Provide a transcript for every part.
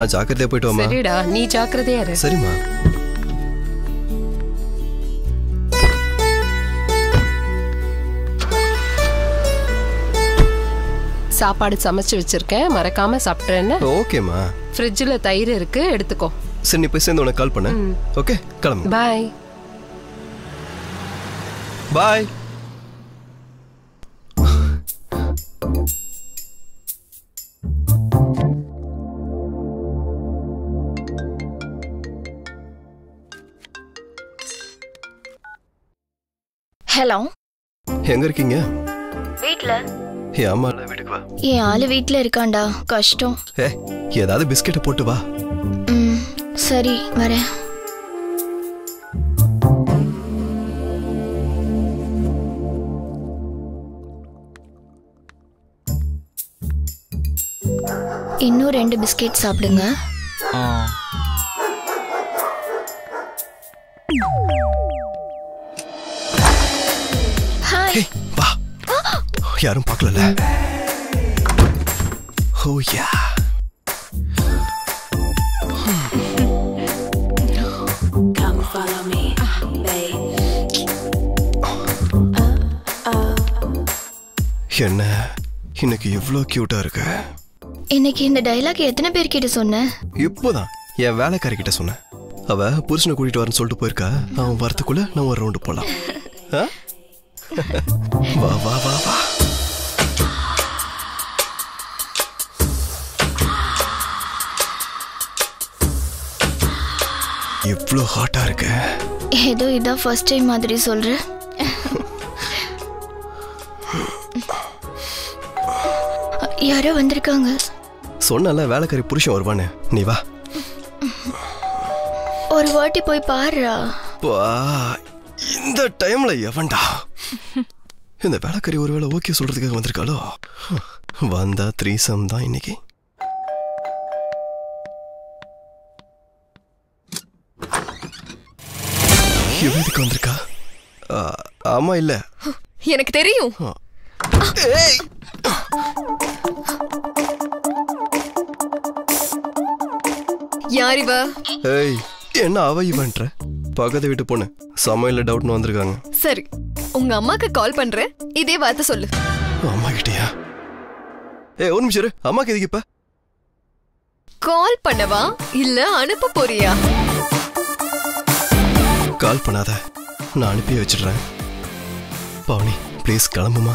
ஜாக்கிரதையா போயிட்டு வாமா. சரிடா, நீ ஜாக்கிரதையா இரு. சரிம்மா. சாப்பாடு சமைச்சு வச்சிருக்கேன், மறக்காம சாப்பிட்றேன்னு. ஓகேம்மா. ஃப்ரிட்ஜில் தயிர் இருக்கு, எடுத்துக்கோ. சரி, நீ போய் சேர்ந்து உனக்கு கால் பண்ண. ஓகே, கிளம்பு. பாய். பாய். ஹலோ, எங்க இருக்கீங்க? வீட்ல. அம்மா வீட்டுக்கு வா. என் ஆளு வீட்ல இருக்காண்டா, கஷ்டம். ஏதாவது பிஸ்கெட்டை போட்டு வா. சரி, வரேன். இன்னும் 2 பிஸ்கெட் சாப்பிடுங்க. ஹாய். வா. யாரும் பார்க்கல. ஓ யா. Come follow me, babe. என்ன இன்னைக்கு இவ்ளோ கியூட்டா இருக்கு. இன்னைக்கு இந்த டயலாக் எத்தனை பேர் கிட்ட சொன்ன? இப்போதான் என் வேலைக்காரி கிட்ட சொன்னேன். அவ புருஷனை கூட்டிட்டு வரேன்னு சொல்லிட்டு போயிருக்கா. அவன் வரத்துக்குள்ள நான் ஒரு ரவுண்டு போலாம். வா வா வா வா. இவ்ளோ ஹாட்டா இருக்கு. ஏதோ இதான் ஃபர்ஸ்ட் டைம் மாதிரி சொல்ற. யாரோ வந்திருக்காங்க. சொன்னல வேலைக்காரி புருஷன் வருவானே, நீ வா. ஒரு வாட்டி போய் பாருடா. இந்த டைம்ல எவன்டா? இந்த வேலைக்காரி ஒருவேளை ஓகே சொல்றதுக்காக வந்திருக்காளோ? வந்தா த்ரீசம் தான் இன்னைக்கு. எதுக்கு வந்திருக்கா? ஆமா இல்ல எனக்கு தெரியும். யார் இவ? ஏய், என்ன அவ இவன்ற? பக்கத்து வீட்டு பொண்ணு சமையல்ல டவுட்னு வந்திருக்காங்க. சரி, உங்க அம்மாக்கு கால் பண்றேன், இதே வார்த்தை சொல்லு. அம்மா கிட்டயா? ஏய், ஒரு நிமிஷம் இரு. அம்மாக்கு எதுக்கு இப்ப கால் பண்ணவா இல்ல அனுப்ப போறியா? கால் பண்ணாத, நான் அனுப்பி வச்சிடுறேன். பவுனி ப்ளீஸ் கிளம்புமா.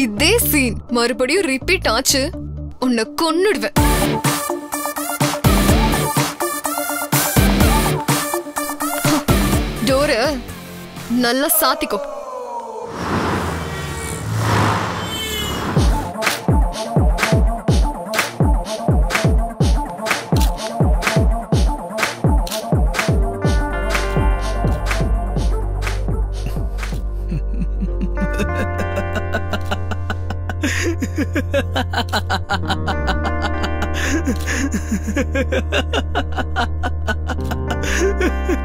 இதே சீன் மறுபடியும் ரிப்பீட் ஆச்சு, உன்னை கொன்னுடுவேன். டோரு நல்லா சாத்திக்கோ.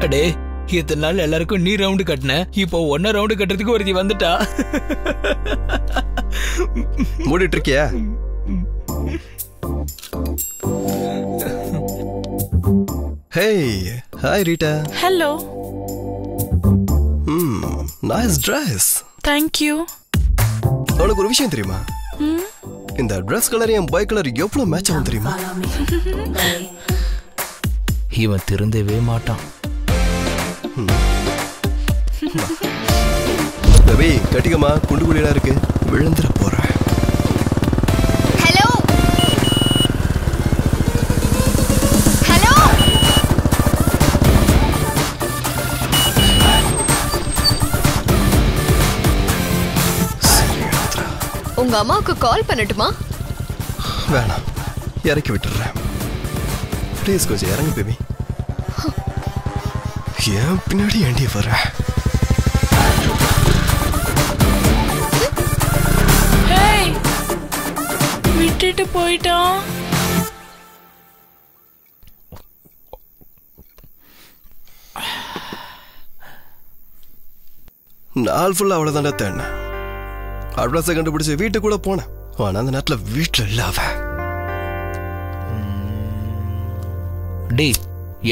அடே, இத்தனை நாள் எல்லாருக்கும் நீ ரவுண்டு கட்டின, இப்போ ஒன்ன ரவுண்டு கட்டுறதுக்கு ஒருத்தி வந்துட்டா. மூடிட்டு இருக்கியா? Hey, hi Rita. Hello. Nice dress. Thank you. உனக்கு ஒரு விஷயம் தெரியுமா? இந்த ட்ரெஸ் கலர் என் பாய் கலர் எவ்வளவு மேட்ச் ஆகும் தெரியுமா? இவன் திருந்தவே மாட்டான். பேபி கட்டிக்கமா, குண்டு குழியா இருக்கு, விழுந்துற போற. Hello hello. உங்க அம்மாவுக்கு கால் பண்ணட்டுமா? வேணாம், இறக்கி விட்டுறேன். ப்ளீஸ் கொஞ்சம் இறங்கு பேபி. ஏன் பின்னாடி ஏண்டி வர? விட்டுட்டு போயிட்டான். நாள் ஃபுல்லா அவளை தாண்டா தேடினேன். அட்ரஸை கண்டுபிடிச்சு வீட்டுக்கு கூட போனேன். ஆனா அந்த நேரத்துல வீட்டுல இல்ல அவ. டேய்,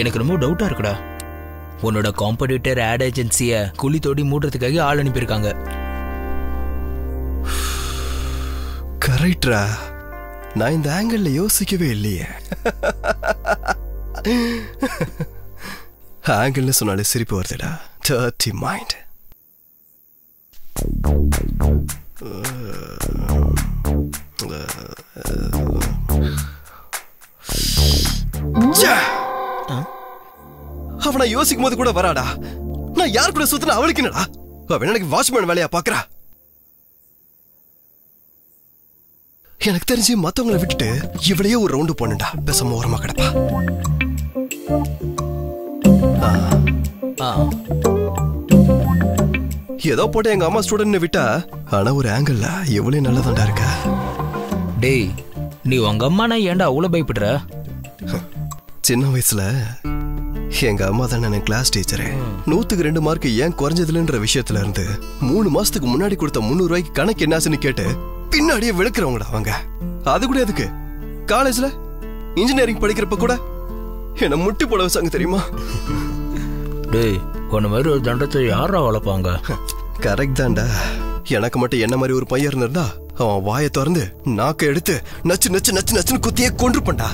எனக்கு ரொம்ப டவுட்டா இருக்குடா. உன்னோட காம்படிட்டர் ஆட் ஏஜென்சிய குழி தோண்டி மூடுறதுக்காக ஆள் அனுப்பியிருக்காங்க. கரெக்டா? நான் இந்த ஆங்கிள் யோசிக்கவே இல்லையே. ஆங்கிள்னு சொன்னாலே சிரிப்பு வருதுடா. Dirty mind. அவனை யோசிக்கும் போது கூட வராடா. நான் யார் கூட சுத்தின அவளுக்கு என்னடா? அவன் எனக்கு வாட்ச்மேன் வேலையா பாக்குறா. எனக்கு தெரிஞ்சு மத்தவங்களை விட்டுட்டு இவளையே ஒரு ரவுண்டு போனடா. பேசாம ஓரமா கிடப்பா. ஏதோ போட்டு எங்க அம்மா ஸ்டூடெண்ட் விட்டா. ஆனா ஒரு ஆங்கிள் எவ்வளவு நல்லதாண்டா இருக்க. டேய், நீ உங்க அம்மானா ஏன்டா அவ்வளவு பயப்படுற? சின்ன வயசுல எங்க அம்மா தானே எனக்கு கிளாஸ் டீச்சரு. 100க்கு 2 மார்க் ஏன் குறைஞ்சதுலன்ற விஷயத்துல இருந்து 3 மாசத்துக்கு முன்னாடி கொடுத்த 300 ரூபாய்க்கு கணக்கு என்னாச்சுன்னு கேட்டு பின்னாடியே விழுக்கிறவங்கடா அவங்க. அது கூட எதுக்கு? காலேஜ்ல இன்ஜினியரிங் படிக்கிறப்ப கூட என்ன முட்டி போட வச்சாங்க தெரியுமா? டேய், உன்ன மாதிரி ஒரு தண்டத்தை யாரா வளர்ப்பாங்க? கரெக்ட் தான்டா. எனக்கு மட்டும் என்ன மாதிரி ஒரு பையன் இருந்தா அவன் வாயை திறந்து நாக்க எடுத்து நச்சு நச்சு நச்சு நச்சுன்னு குத்தியே கொன்றுப்பண்டா.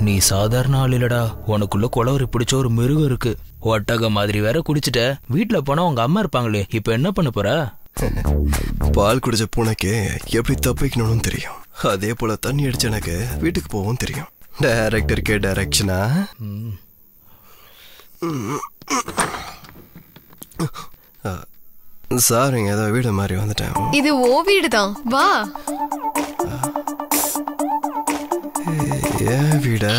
நீ சாதாரண ஆள் இல்லடா. உனக்குள்ள குளவரி பிடிச்ச ஒரு மிருகம் இருக்கு. ஒட்டக மாதிரி வேற குடிச்சிட்ட. வீட்டுல போனா உங்க அம்மா இருப்பாங்களே, இப்ப என்ன பண்ண போற? பால் குடிச்ச பூனைக்கு எப்படி தப்பிக்கணும்னு தெரியும். அதே போல தண்ணி அடிச்ச எனக்கு வீட்டுக்கு போகவும் தெரியும். டைரக்டருக்கே டைரக்ஷனா? சாரிங்க, ஏதோ வீடு மாதிரி வந்துட்டேன். இது ஓ வீடுதான், வா. ஏன் வீடா?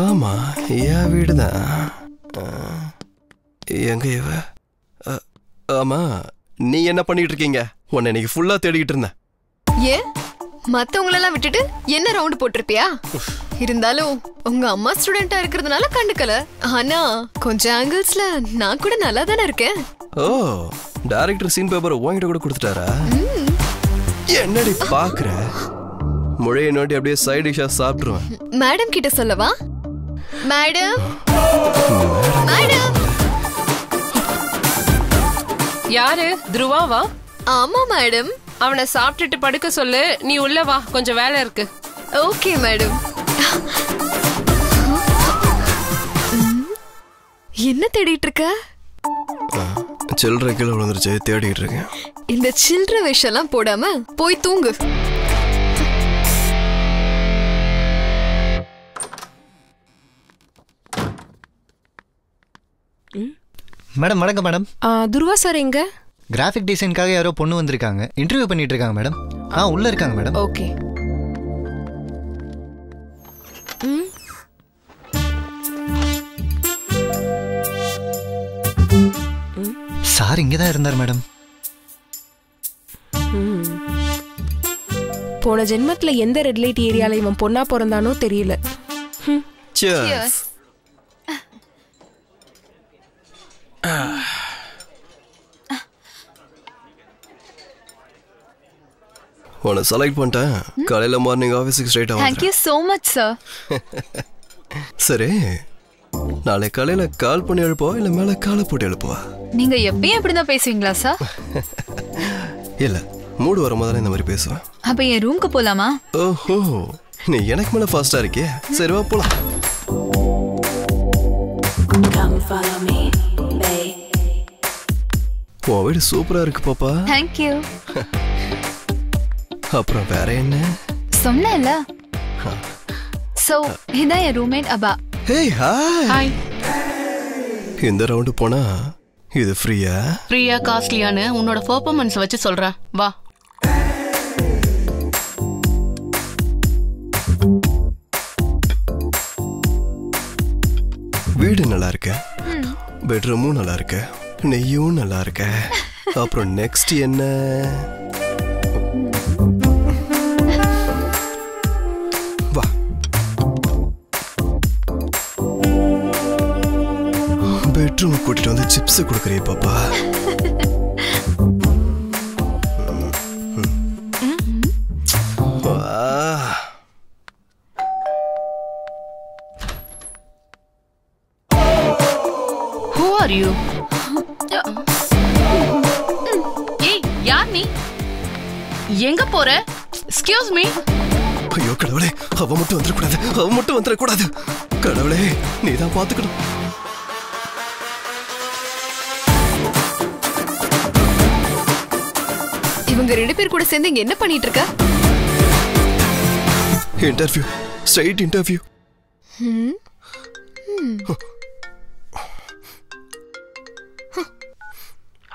ஆமா, என் வீடுதான். எங்க இவ? ஆமா, நீ என்ன பண்ணிட்டு இருக்கீங்க? உன்னை இன்னைக்கு ஃபுல்லா தேடிக்கிட்டு இருந்தேன். ஏன் மத்தவங்களெல்லாம் விட்டுட்டு என்ன ரவுண்ட் போட்டிருப்பியா? இருந்தாலும் உங்க அம்மா ஸ்டூடெண்டா இருக்கிறதுனால கண்டுக்கல. ஆனா கொஞ்சம் ஆங்கிள்ஸ்ல நான் கூட நல்லா தானே இருக்கேன். ஓ, டைரக்டர் சீன் பேப்பர் உன்கிட்ட கூட கொடுத்துட்டாரா? என்னடி பாக்குற? முழைய நோட்டி அப்படியே சைடு டிஷ்ஷா சாப்பிட்டுருவேன். மேடம் கிட்ட சொல்லவா? Madam, madam. யாரு? துருவாவா? ஆமா மேடம். அவனை சாப்பிட்டுட்டு படுக்க சொல்லு. நீ உள்ள வா, கொஞ்சம் வேலை இருக்கு. Okay madam. என்ன தேடிட்டு இருக்க? சில்லறை கீழே விழுந்துருச்சு, தேடிட்டு இருக்கேன். இந்த சில்லறை விஷயம்லாம் போடாம போய் தூங்கு. மேடம் வணக்கம் மேடம். துருவா சார் எங்க? கிராஃபிக் டிசைனுக்காக யாரோ பொண்ணு வந்திருக்காங்க. இன்டர்வியூ பண்ணிட்டு இருக்காங்க மேடம். உள்ள இருக்காங்க மேடம். ஓகே. சார் இங்கதான் இருந்தார் மேடம். போன ஜென்மத்துல எந்த ரெட் லைட் ஏரியால இவன் பொண்ணா பிறந்தானோ தெரியல. Cheers. உன்னை செலக்ட் பண்ணிட்டேன். காலையில மார்னிங் ஆஃபீஸுக்கு ஸ்ட்ரைட் ஆகும். Thank you so much sir. சரி, நாளை காலையில கால் பண்ணி எழுப்பவா இல்ல மேல காலை போட்டு எழுப்பவா? நீங்க எப்பயும் இப்படிதான் பேசுவீங்களா சார்? இல்ல, மூடு வர முதல்ல இந்த மாதிரி பேசுவேன். அப்ப என் ரூம்க்கு போலாமா? ஓஹோ, நீ எனக்கு மேல ஃபாஸ்டா இருக்கே. சரி வா போலாம். Come follow me, babe. உன் வீடு சூப்பரா இருக்கு பாப்பா. Thank you. அப்புறம் வேற என்ன? சொன்னேன்ல. சோ இதான் என் roommate Abha. Hey hi. Hi. இந்த ரவுண்டு போனா இது ஃப்ரீயா? ஃப்ரீயா காஸ்ட்லியான்னு உன்னோட பெர்ஃபார்மன்ஸ் வச்சு சொல்றேன், வா. வீடு நல்லா இருக்கு, பெட்ரூமும் நல்லா இருக்கு, நெய்யும் நல்லா இருக்கு. அப்புறம் நெக்ஸ்ட் என்ன? வா பெட்ரூம் கூட்டிட்டு வந்து சிப்ஸ் கொடுக்குறே பாப்பா. Who are you? ஏய், யார் நீ? எங்க போற? Excuse me. ஐயோ கடவுளே, அவ மட்டும் வந்துடக்கூடாது. கடவுளே, நீதான் பாத்துக்கணும். இவங்க 2 பேர் கூட சேர்ந்து இங்க என்ன பண்ணிட்டு இருக்க? Interview, straight interview.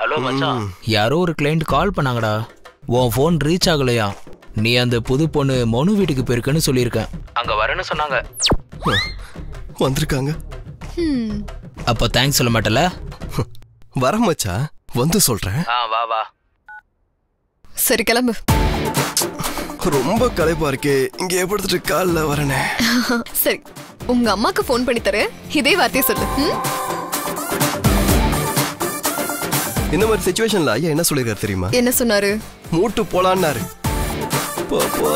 ஹலோ மச்சான், யாரோ ஒரு கிளையண்ட் கால் பண்ணாங்கடா. உன் ஃபோன் ரீச் ஆகலையா? நீ அந்த புது பொண்ணு மனு வீட்டுக்கு போயிருக்கன்னு சொல்லியிருக்கேன். அங்க வரேன்னு சொன்னாங்க. வந்திருக்காங்க. அப்ப தேங்க்ஸ் சொல்ல மாட்டல? வர மச்சா, வந்து சொல்றேன். வா. சரி கிளம்பு. ரொம்ப களைப்பா இருக்கே, இங்க எப்படிட்டு கால்ல வரனே. சரி, உங்க அம்மாக்கு ஃபோன் பண்ணி தரேன், இதே வார்த்தையை சொல்லு. இந்த மாதிரி சிச்சுவேஷன்ல ஐயா என்ன சொல்லிருக்காரு தெரியுமா? என்ன சொன்னாரு? மூட்டு போலான்னாரு. பாப்பா